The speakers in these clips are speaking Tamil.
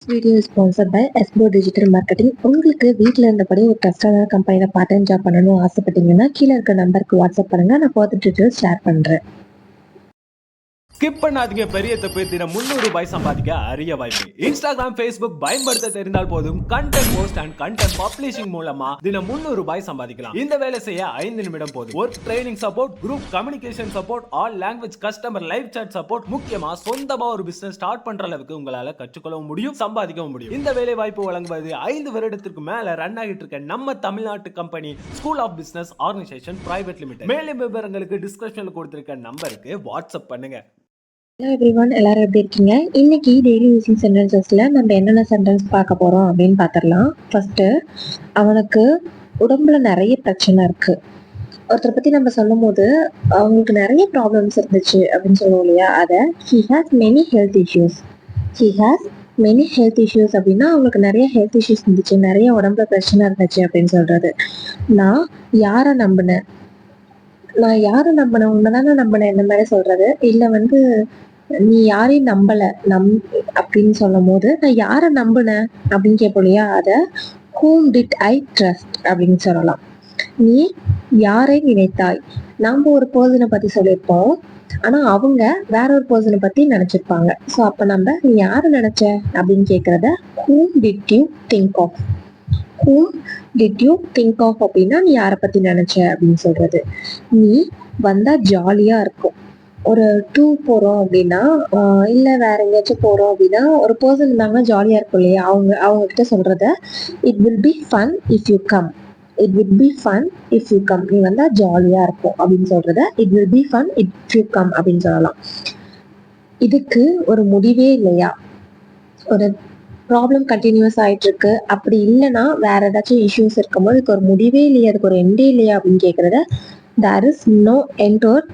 Video sponsored by Espo digital marketing. உங்களுக்கு வீட்டில் இருந்தபடி ஒரு ட்ரஸ்டான கம்பெனியில் பார்ட் டைம் ஜாப் பண்ணணும்னு ஆசைப்பட்டீங்கன்னா கீழே இருக்க நம்பருக்கு வாட்ஸ்அப் பண்ணுங்க. நான் ஃபர்தர் டீட்டெயில்ஸ் ஷேர் பண்ணுறேன். ஸ்கிப் பண்ணாதீங்க. பெரிய தப்பு. தினம் 300 ரூபாய் சம்பாதிக்க அரிய வாய்ப்பு. இன்ஸ்டாகிராம், ஃபேஸ்புக் பயன்படுத்த தெரிந்தால் போதும். Content post and content publishing மூலமா தினம் 300 ரூபாய் சம்பாதிக்கலாம். இந்த வேலை செய்ய 5 நிமிடம் போதும். Work training support, group communication support, all language customer live chat support, முக்கியமா சொந்தமா ஒரு பிசினஸ் ஸ்டார்ட் பண்ற அளவுக்கு உங்களால கற்றுக்கொள்ளவும் முடியும், சம்பாதிக்கவும் முடியும். இந்த வேலை வாய்ப்பு வழங்குவது 5 வருடத்திற்கு மேல ரன் ஆகிட்டு இருக்க நம்ம தமிழ்நாட்டு company school of business organisation private limited. மேலும் விவரங்களுக்கு டிஸ்கிரிப்ஷன்ல கொடுத்திருக்க நம்பருக்கு வாட்ஸ்அப் பண்ணுங்க. ஹலோ எவ்ரிவன், எல்லாரும் எப்படி இருக்கீங்க? இன்னைக்கு டெய்லி யூசிங் சென்டென்சஸ்ல நம்ம என்னென்ன சென்டென்ஸ் பார்க்க போறோம் அப்படின்னு பார்த்துடலாம். ஃபர்ஸ்ட், அவனுக்கு உடம்புல நிறைய பிரச்சனை இருக்கு. ஒருத்தரை பத்தி நம்ம சொல்லும் போது அவங்களுக்கு நிறைய ப்ராப்ளம்ஸ் இருந்துச்சு அப்படின்னு சொல்லுவோம் இல்லையா? அதை he has many health issues. He has many health issues அப்படின்னா அவங்களுக்கு நிறைய ஹெல்த் இஷ்யூஸ் இருந்துச்சு, நிறைய உடம்புல பிரச்சனை இருந்துச்சு அப்படின்னு சொல்றது. நான் யாரை நம்பினேன், நான் யாரை நம்பினேன், உண்மைதானே நம்பினேன், இந்த மாதிரி சொல்றது. இல்லை நீ யாரையும் நம்பல அப்படின்னு சொல்லும் போது நான் யாரை நம்பினேன் அப்படின்னு கேட்போம் இல்லையா? அதை whom did I trust அப்படின்னு சொல்லலாம். நீ யாரை நினைத்தாய். நம்ம ஒரு பர்சனை பத்தி சொல்லியிருப்போம், ஆனா அவங்க வேற ஒரு பர்சனை பத்தி நினைச்சிருப்பாங்க. ஸோ அப்ப நம்ம நீ யாரை நினைச்ச அப்படின்னு கேட்கறத whom did you think of. whom did you think of அப்படின்னா நீ யாரை பத்தி நினைச்ச அப்படின்னு சொல்றது. நீ வந்தா ஜாலியா இருக்கும். ஒரு டூர் போறோம் அப்படின்னா இல்ல வேற எங்கேயாச்சும் போறோம் அப்படின்னா ஒரு பர்சன் இருந்தாங்கன்னா ஜாலியா இருக்கும் இல்லையா? அவங்க கிட்ட சொல்றத it will be fun if you come. It will be fun if you come. நீ வந்தா ஜாலியா இருக்கும் அப்படின்னு சொல்றத it will be fun if you come அப்படின்னு சொல்லலாம். இதுக்கு ஒரு முடிவே இல்லையா? ஒரு ப்ராப்ளம் கண்டினியூஸ் ஆயிட்டு இருக்கு, அப்படி இல்லைன்னா வேற ஏதாச்சும் இஷ்யூஸ் இருக்கும்போது இதுக்கு ஒரு முடிவே இல்லையா, அதுக்கு ஒரு எண்டே இல்லையா அப்படின்னு கேட்கறத there is no end to it.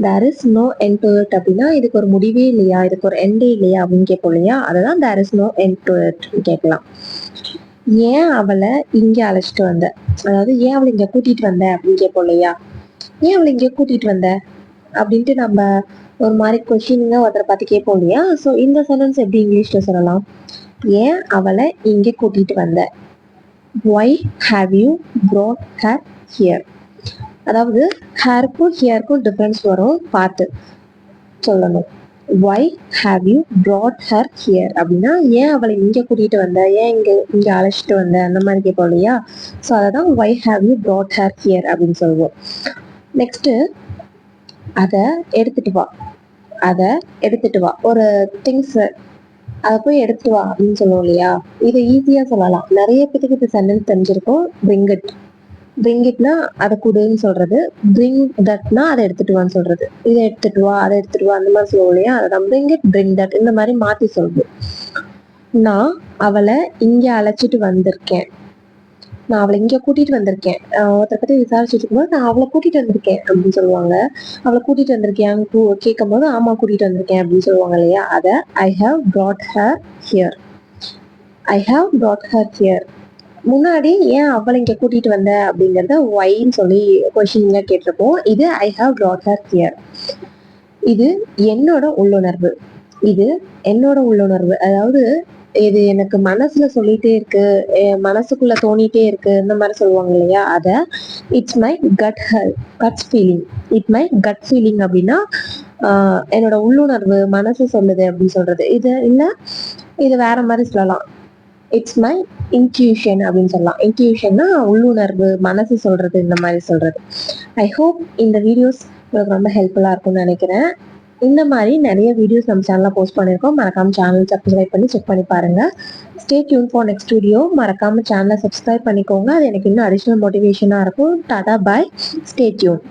there is no end to it அப்படின்னா இதுக்கு ஒரு முடிவே இல்லையா, இதுக்கு ஒரு எண்டே இல்லையா அப்படின்னு கேட்போம் இல்லையா? அதுதான் there is no end to it கேட்கலாம். ஏன் அவளை இங்க அழைச்சிட்டு வந்த, அதாவது ஏன் அவளை இங்க கூட்டிட்டு வந்த அப்படின்னு கேட்போம் இல்லையா? ஏன் அவளை இங்க கூட்டிட்டு வந்த அப்படின்ட்டு நம்ம ஒரு மாதிரி கொஸ்டினிங்கா ஒருத்தரை பார்த்து கேட்போம் இல்லையா? ஸோ இந்த சென்டென்ஸ் எப்படி இங்கிலீஷ்ல சொல்லலாம்? ஏன் அவளை இங்க கூட்டிட்டு வந்த. why have you brought her here. அதாவது ஹேருக்கும் ஹியருக்கும் டிஃபரன்ஸ் வரும், பார்த்து சொல்லணும். why have you brought her here அப்படின்னா ஏன் அவளை இங்க கூட்டிட்டு வந்த, ஏன் இங்க அழைச்சிட்டு வந்த அந்த மாதிரி கேட்போம் இல்லையா? ஸோ அதான் why have you brought her here அப்படின்னு சொல்லுவோம். நெக்ஸ்ட், அதை எடுத்துட்டு வா. அதை எடுத்துட்டு வா, ஒரு திங்ஸ் அதை போய் எடுத்துட்டு வா அப்படின்னு சொல்லுவோம் இல்லையா? இதை ஈஸியா சொல்லலாம். நிறைய பேருக்கு இந்த சென்டென்ஸ் தெரிஞ்சிருக்கும். bring it. bring itனா அதை கொடுன்னு சொல்றது, bring thatனா அதை எடுத்துட்டு வான்னு சொல்றது. இதை எடுத்துட்டு வா, அதை எடுத்துட்டு வா அந்த மாதிரி சொல்லுவோம் இல்லையா? அதை bring it, bring that இந்த மாதிரி மாத்தி சொல்லுது. நான் அவளை இங்க அழைச்சிட்டு வந்திருக்கேன். நான் அவளை இங்க கூட்டிட்டு வந்திருக்கேன். ஒருத்தரை பத்தி விசாரிச்சுட்டு இருக்கும்போது நான் அவளை கூட்டிட்டு வந்திருக்கேன் அப்படின்னு சொல்லுவாங்க. அவளை கூட்டிட்டு வந்திருக்கேன் கேட்கும் போது ஆமா கூட்டிட்டு வந்திருக்கேன் அப்படின்னு சொல்லுவாங்க இல்லையா? அதை I have brought her here. I have brought her here. முன்னாடி ஏன் அவளை இங்க கூட்டிட்டு வந்த அப்படிங்கறத ஒய்ன்னு சொல்லி கொஸ்டின்ல கேட்டிருப்போம். இது I have brought her here. இது என்னோட உள்ளுணர்வு. இது என்னோட உள்ளுணர்வு, அதாவது இது எனக்கு மனசுல சொல்லிட்டே இருக்கு, மனசுக்குள்ள தோணிட்டே இருக்கு இந்த மாதிரி சொல்லுவாங்க இல்லையா? அத it's my cut feeling. It my cut feeling அப்படின்னா என்னோட உள்ளுணர்வு, மனசு சொல்லுது அப்படின்னு சொல்றது. இது வேற மாதிரி சொல்லலாம். இட்ஸ் மை இன்ட்யூஷன் அப்படின்னு சொல்லலாம். இன்ட்யூஷன்னா உள்ளுணர்வு, மனசு சொல்றது, இந்த மாதிரி சொல்றது. ஐ ஹோப் இந்த வீடியோஸ் உங்களுக்கு ரொம்ப ஹெல்ப்ஃபுல்லா இருக்கும்னு நினைக்கிறேன். இந்த மாதிரி நிறைய வீடியோஸ் நம்ம சேனல்ல போஸ்ட் பண்ணியிருக்கோம். மறக்காம சேனல் சப்ஸ்கிரைப் பண்ணி செக் பண்ணி பாருங்க. Stay tune for next video. மறக்காம சேனலை சப்ஸ்கிரைப் பண்ணிக்கோங்க, அது எனக்கு இன்னும் அடிஷனல் மோட்டிவேஷனா இருக்கும். டாடா பாய், ஸ்டே டியூன்.